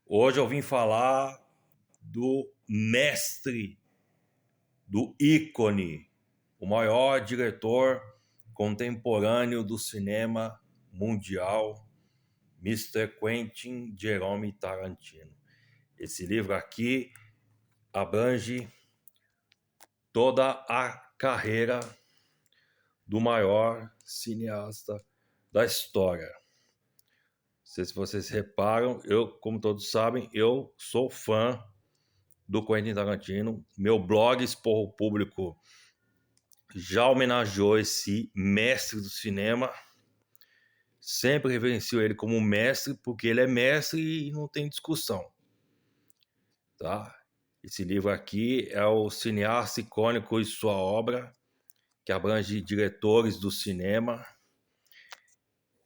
Hoje eu vim falar do mestre, do ícone, o maior diretor contemporâneo do cinema mundial, Mr. Quentin Jerome Tarantino. Esse livro aqui abrange toda a carreira do maior cineasta da história. Não sei se vocês reparam, como todos sabem, eu sou fã do Quentin Tarantino. Meu blog Esporro Público já homenageou esse mestre do cinema. Sempre reverencio ele como mestre, porque ele é mestre e não tem discussão. Tá? Esse livro aqui é o cineasta icônico e sua obra, que abrange diretores do cinema.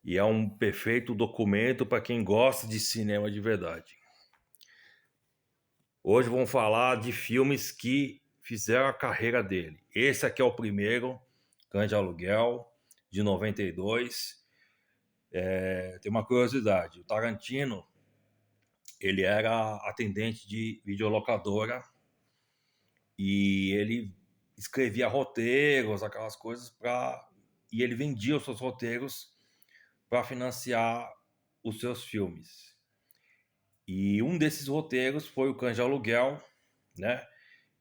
E é um perfeito documento para quem gosta de cinema de verdade. Hoje vamos falar de filmes que fizeram a carreira dele. Esse aqui é o primeiro, Cães de Aluguel, de 92. Tem uma curiosidade, o Tarantino, ele era atendente de videolocadora e ele escrevia roteiros, aquelas coisas, e ele vendia os seus roteiros para financiar os seus filmes. E um desses roteiros foi o Cães de Aluguel, né?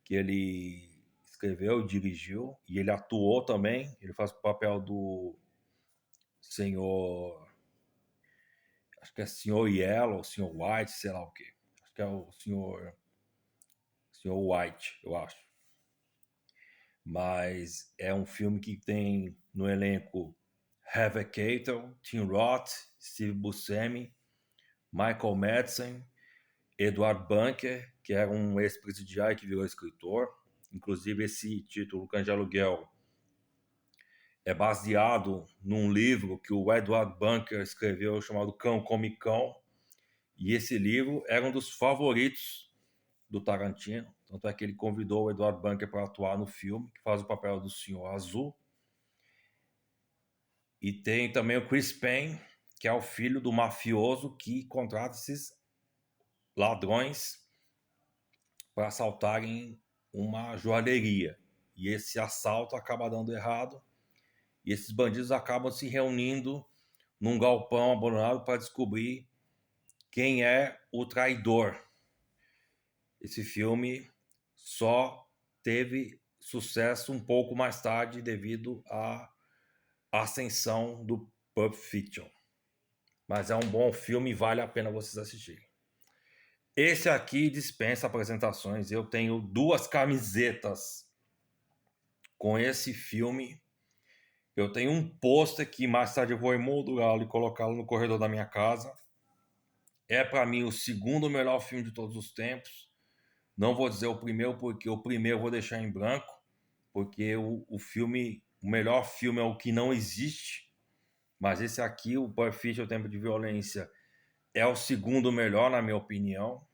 Que ele escreveu, dirigiu e ele atuou também. Ele faz o papel do senhor, acho que é senhor Yellow, senhor White, sei lá o que. Acho que é o senhor White, eu acho. Mas é um filme que tem no elenco Harvey Keitel, Tim Roth, Steve Buscemi, Michael Madsen, Edward Bunker, que era um ex-presidiário que virou escritor. Inclusive, esse título, Cães de Aluguel, é baseado num livro que o Edward Bunker escreveu chamado Cão Come Cão. E esse livro era um dos favoritos do Tarantino. Tanto é que ele convidou o Edward Bunker para atuar no filme, que faz o papel do Senhor Azul. E tem também o Chris Pine, que é o filho do mafioso que contrata esses ladrões para assaltarem uma joalheria. E esse assalto acaba dando errado. E esses bandidos acabam se reunindo num galpão abandonado para descobrir quem é o traidor. Esse filme só teve sucesso um pouco mais tarde devido à ascensão do Pulp Fiction. Mas é um bom filme e vale a pena vocês assistirem. Esse aqui dispensa apresentações. Eu tenho 2 camisetas com esse filme. Eu tenho um pôster que mais tarde eu vou emoldurá-lo e colocá-lo no corredor da minha casa. É para mim o segundo melhor filme de todos os tempos. Não vou dizer o primeiro, porque o primeiro eu vou deixar em branco, porque o filme, o melhor filme é o que não existe. Mas esse aqui, o Pulp Fiction, o Tempo de Violência, é o segundo melhor, na minha opinião.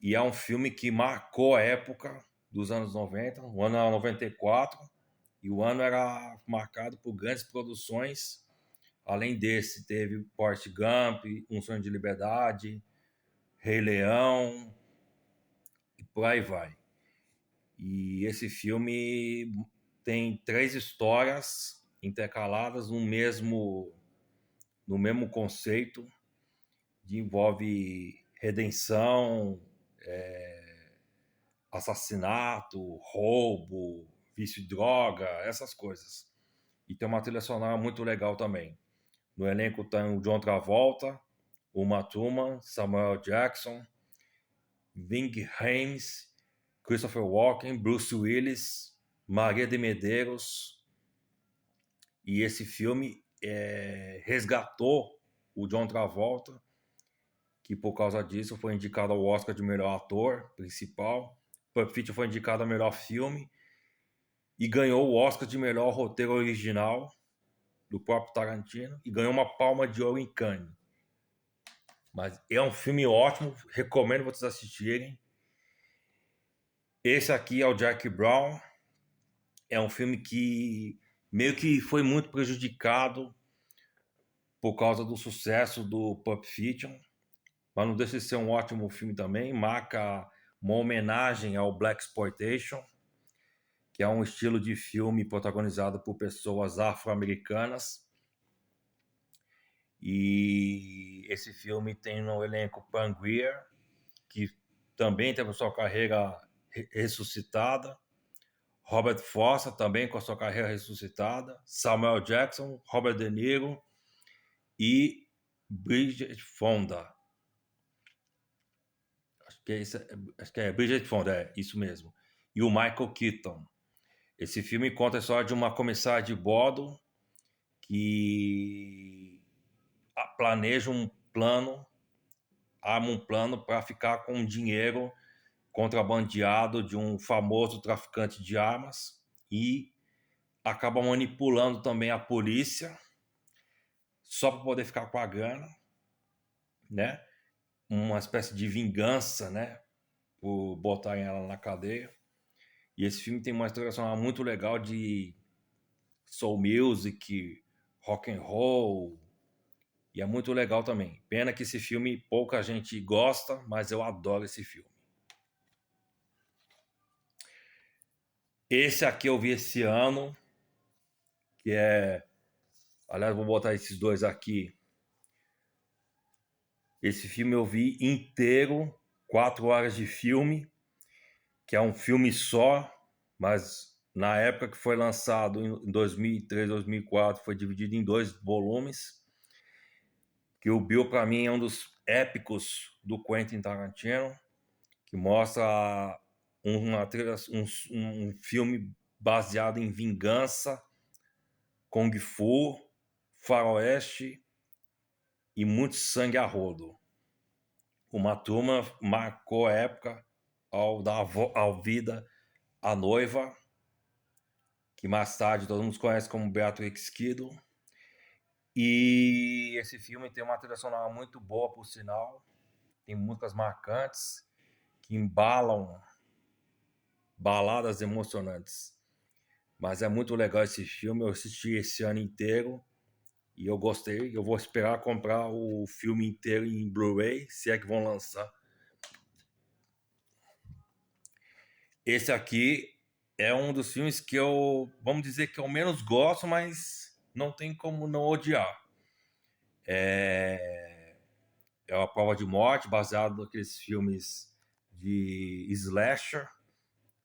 E é um filme que marcou a época dos anos 90. O ano era 94 e o ano era marcado por grandes produções. Além desse, teve Forrest Gump, Um Sonho de Liberdade, Rei Leão e por aí vai. E esse filme tem 3 histórias intercaladas no mesmo conceito, envolve redenção, assassinato, roubo, vício de droga, essas coisas. E tem uma trilha sonora muito legal também. No elenco tem o John Travolta, Uma Thurman, Samuel Jackson, Ving Rhames, Christopher Walken, Bruce Willis, Maria de Medeiros. E esse filme resgatou o John Travolta, que por causa disso foi indicado ao Oscar de melhor ator principal. Pulp Fiction foi indicado a melhor filme e ganhou o Oscar de melhor roteiro original do próprio Tarantino e ganhou uma Palma de Ouro em Cannes. Mas é um filme ótimo, recomendo vocês assistirem. Esse aqui é o Jack Brown. É um filme que meio que foi muito prejudicado por causa do sucesso do Pulp Fiction, mas não deixa de ser um ótimo filme também. Marca uma homenagem ao Blaxploitation, que é um estilo de filme protagonizado por pessoas afro-americanas. E esse filme tem no elenco Pam Grier, que também teve sua carreira ressuscitada, Robert Foster também com a sua carreira ressuscitada, Samuel Jackson, Robert De Niro e Bridget Fonda. Acho que é Bridget Fonda, é isso mesmo. E o Michael Keaton. Esse filme conta a história de uma comissária de bordo que planeja um plano, arma um plano para ficar com dinheiro contrabandeado de um famoso traficante de armas e acaba manipulando também a polícia só para poder ficar com a grana, né? Uma espécie de vingança, né? Por botarem ela na cadeia. E esse filme tem uma história muito legal de soul music, rock and roll, e é muito legal também. Pena que esse filme pouca gente gosta, mas eu adoro esse filme. Esse aqui eu vi esse ano, que é... Aliás, vou botar esses dois aqui. Esse filme eu vi inteiro, 4 horas de filme, que é um filme só, mas na época que foi lançado, em 2003, 2004, foi dividido em 2 volumes, que o Bill, para mim, é um dos épicos do Quentin Tarantino, que mostra um filme baseado em vingança, kung fu, faroeste e muito sangue a rodo. Uma turma marcou a época ao dar vida à noiva, que mais tarde todo mundo conhece como Beatrix Kiddo. E esse filme tem uma trilha sonora muito boa, por sinal. Tem músicas marcantes que embalam baladas emocionantes. Mas é muito legal esse filme, eu assisti esse ano inteiro e eu gostei. Eu vou esperar comprar o filme inteiro em Blu-ray, se é que vão lançar. Esse aqui é um dos filmes que vamos dizer que eu menos gosto, mas não tem como não odiar. É A Prova de Morte, baseado naqueles filmes de slasher,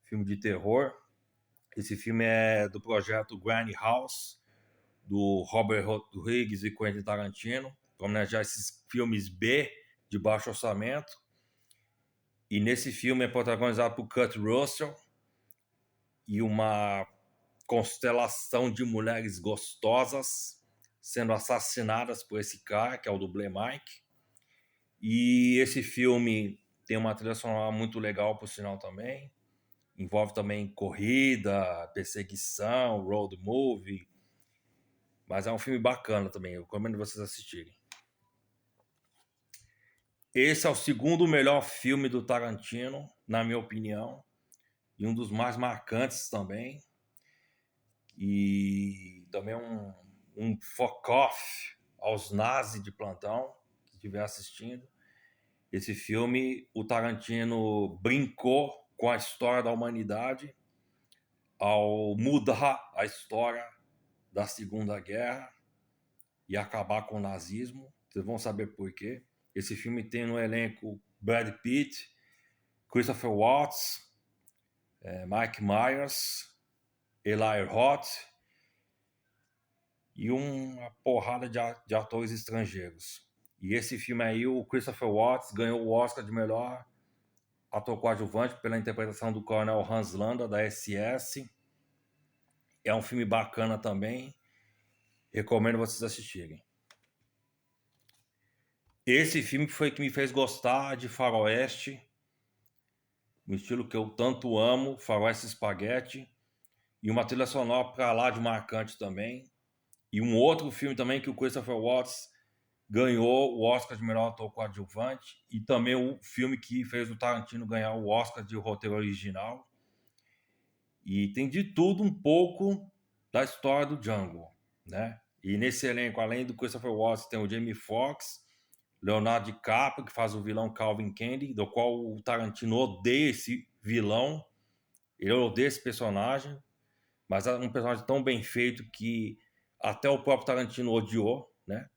filme de terror. Esse filme é do projeto Grindhouse, do Robert Rodrigues e Quentin Tarantino, para homenagear esses filmes B de baixo orçamento. E nesse filme é protagonizado por Kurt Russell e uma constelação de mulheres gostosas sendo assassinadas por esse cara, que é o dublê Mike. E esse filme tem uma trilha sonora muito legal, por sinal, também. Envolve também corrida, perseguição, road movie. Mas é um filme bacana também, eu recomendo vocês assistirem. Esse é o segundo melhor filme do Tarantino, na minha opinião, e um dos mais marcantes também. E também um fuck-off aos nazis de plantão, que estiver assistindo. Esse filme, o Tarantino brincou com a história da humanidade ao mudar a história da Segunda Guerra e acabar com o nazismo. Vocês vão saber por quê. Esse filme tem no elenco Brad Pitt, Christopher Waltz, Mike Myers, Eli Roth e uma porrada de atores estrangeiros. E esse filme aí, o Christopher Waltz ganhou o Oscar de melhor ator coadjuvante pela interpretação do Coronel Hans Landa, da SS. É um filme bacana também. Recomendo vocês assistirem. Esse filme foi que me fez gostar de faroeste, um estilo que eu tanto amo, faroeste spaghetti, e uma trilha sonora para lá de marcante também. E um outro filme também que o Christopher Waltz ganhou o Oscar de melhor ator coadjuvante, e também o filme que fez o Tarantino ganhar o Oscar de roteiro original. E tem de tudo um pouco da história do Django, né? E nesse elenco, além do Christopher Waltz, tem o Jamie Foxx, Leonardo DiCaprio, que faz o vilão Calvin Candy, do qual o Tarantino odeia esse vilão. Ele odeia esse personagem, mas é um personagem tão bem feito que até o próprio Tarantino odiou, né?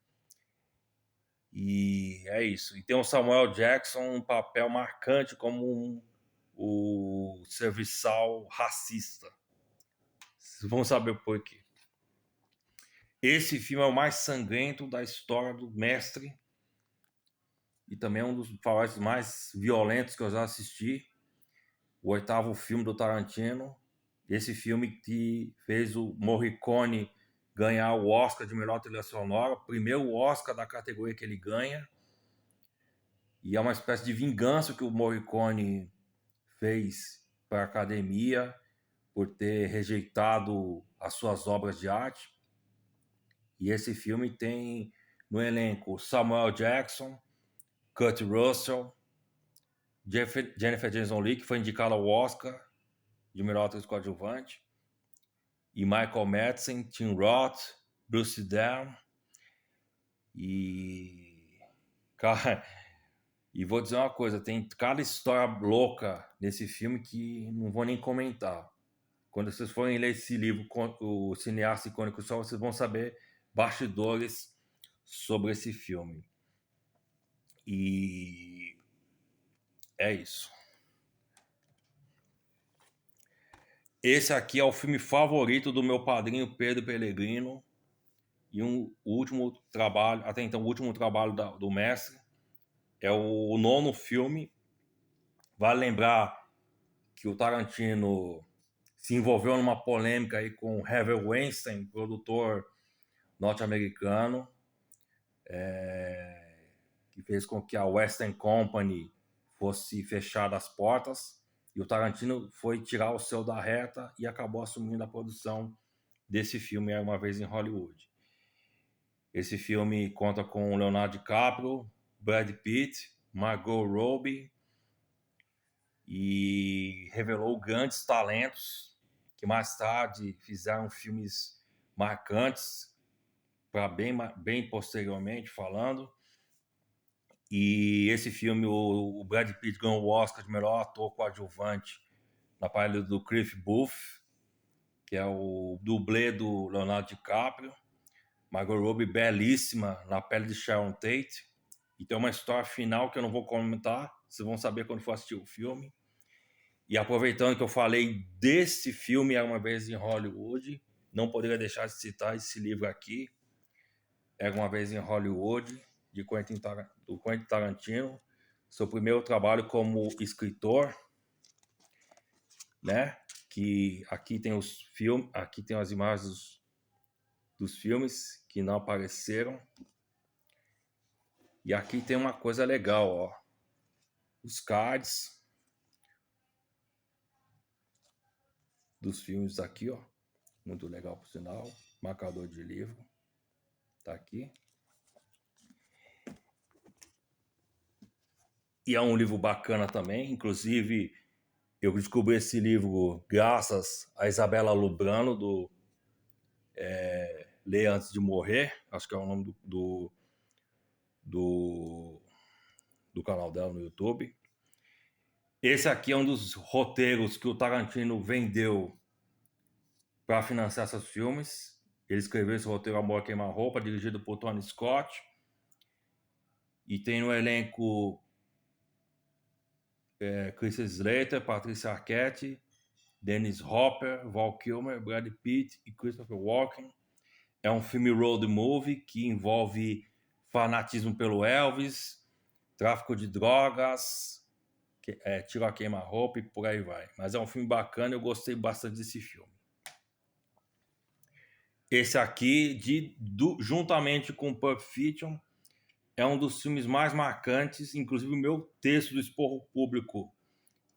E é isso. E tem o Samuel Jackson, um papel marcante como o serviçal racista. Vocês vão saber o porquê. Esse filme é o mais sangrento da história do mestre e também é um dos faróis mais violentos que eu já assisti. O 8º filme do Tarantino. Esse filme que fez o Morricone ganhar o Oscar de melhor trilha sonora, primeiro Oscar da categoria que ele ganha. E é uma espécie de vingança que o Morricone fez para a academia por ter rejeitado as suas obras de arte. E esse filme tem no elenco Samuel Jackson, Kurt Russell, Jennifer Jason Leigh, que foi indicada ao Oscar de melhor atriz coadjuvante, e Michael Madsen, Tim Roth, Bruce Dern. E, cara, e vou dizer uma coisa, tem cada história louca nesse filme que não vou nem comentar. Quando vocês forem ler esse livro, O Cineasta Icônico Só, vocês vão saber bastidores sobre esse filme. E é isso. Esse aqui é o filme favorito do meu padrinho Pedro Pellegrino. E o último trabalho, até então, o último trabalho do mestre. É o 9º filme. Vale lembrar que o Tarantino se envolveu numa polêmica aí com Harvey Weinstein, produtor norte-americano, que fez com que a Western Company fosse fechada as portas. E o Tarantino foi tirar o seu da reta e acabou assumindo a produção desse filme Era Uma Vez em Hollywood. Esse filme conta com Leonardo DiCaprio, Brad Pitt, Margot Robbie, e revelou grandes talentos que mais tarde fizeram filmes marcantes para bem posteriormente falando. E esse filme, o Brad Pitt ganhou o Oscar de melhor ator coadjuvante na palha do Cliff Booth, que é o dublê do Leonardo DiCaprio. Margot Robbie belíssima na pele de Sharon Tate. E tem uma história final que eu não vou comentar, vocês vão saber quando for assistir o filme. E aproveitando que eu falei desse filme Era Uma Vez em Hollywood, não poderia deixar de citar esse livro aqui, Era Uma Vez em Hollywood, do Quentin Tarantino, seu primeiro trabalho como escritor, né? Que aqui tem os filmes, aqui tem as imagens dos filmes que não apareceram. E aqui tem uma coisa legal, ó. Os cards dos filmes aqui, ó. Muito legal, por sinal. Marcador de livro. Tá aqui. E é um livro bacana também. Inclusive, eu descobri esse livro graças a Isabela Lubrano, do Ler Antes de Morrer. Acho que é o nome do canal dela no YouTube. Esse aqui é um dos roteiros que o Tarantino vendeu para financiar seus filmes. Ele escreveu esse roteiro Amor a Queima-Roupa, dirigido por Tony Scott. E tem no elenco Chris Slater, Patricia Arquette, Dennis Hopper, Val Kilmer, Brad Pitt e Christopher Walken. É um filme road movie que envolve fanatismo pelo Elvis, tráfico de drogas, tiro a queima-roupa e por aí vai. Mas é um filme bacana, eu gostei bastante desse filme. Esse aqui, juntamente com Pulp Fiction, é um dos filmes mais marcantes. Inclusive o meu texto do Esporro Público,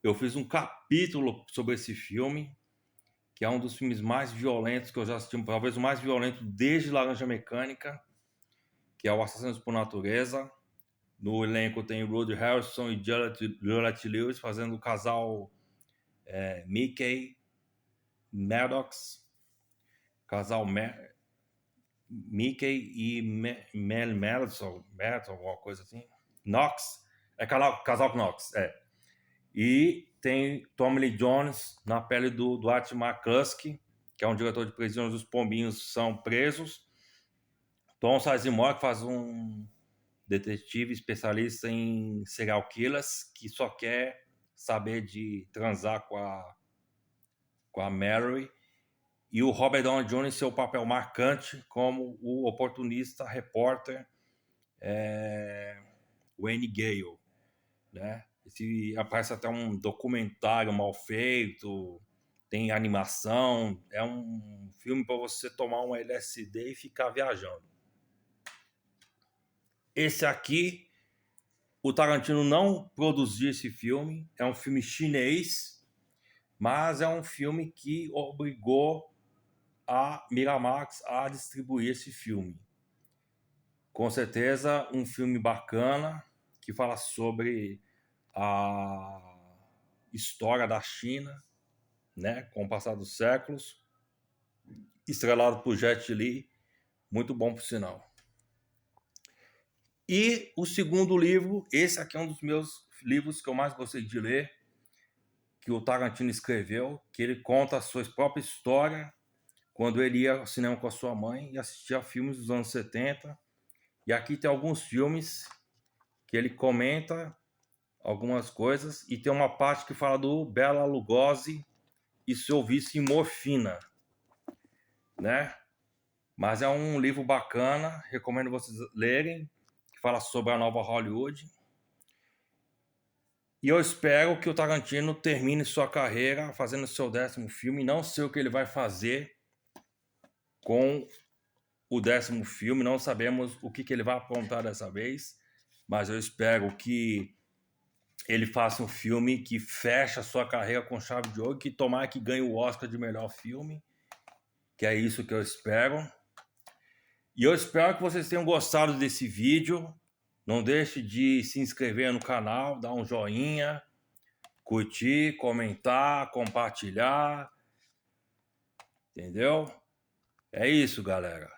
eu fiz um capítulo sobre esse filme, que é um dos filmes mais violentos que eu já assisti, talvez o mais violento desde Laranja Mecânica, que é o Assassinos por Natureza. No elenco tem Woody Harrelson e Juliette Lewis fazendo o casal Mickey Maddox. Casal Mickey e Mel Madison, alguma coisa assim. Knox, é casal Knox, é. E tem Tommy Lee Jones na pele do Art McCluskey, que é um diretor de Prisioneiros dos Pombinhos São Presos. Tom Sizemore, que faz um detetive especialista em serial killers, que só quer saber de transar com a Mary. E o Robert Downey Jr. seu papel marcante como o oportunista repórter Wayne Gale, né? Aparece até um documentário mal feito, tem animação, é um filme para você tomar um LSD e ficar viajando. Esse aqui, o Tarantino não produziu esse filme, é um filme chinês, mas é um filme que obrigou a Miramax a distribuir esse filme. Com certeza um filme bacana, que fala sobre a história da China, né, com o passar dos séculos, estrelado por Jet Li, muito bom por sinal. E o segundo livro, esse aqui é um dos meus livros que eu mais gostei de ler, que o Tarantino escreveu, que ele conta a sua própria história quando ele ia ao cinema com a sua mãe e assistia filmes dos anos 70. E aqui tem alguns filmes que ele comenta algumas coisas, e tem uma parte que fala do Bela Lugosi e seu vício em morfina, né? Mas é um livro bacana, recomendo vocês lerem, que fala sobre a nova Hollywood. E eu espero que o Tarantino termine sua carreira fazendo seu 10º filme. Não sei o que ele vai fazer com o 10º filme, não sabemos o que ele vai aprontar dessa vez, mas eu espero que ele faça um filme que fecha sua carreira com chave de ouro, que tomara que ganhe o Oscar de melhor filme, que é isso que eu espero. E eu espero que vocês tenham gostado desse vídeo. Não deixe de se inscrever no canal, dar um joinha, curtir, comentar, compartilhar. Entendeu? É isso, galera.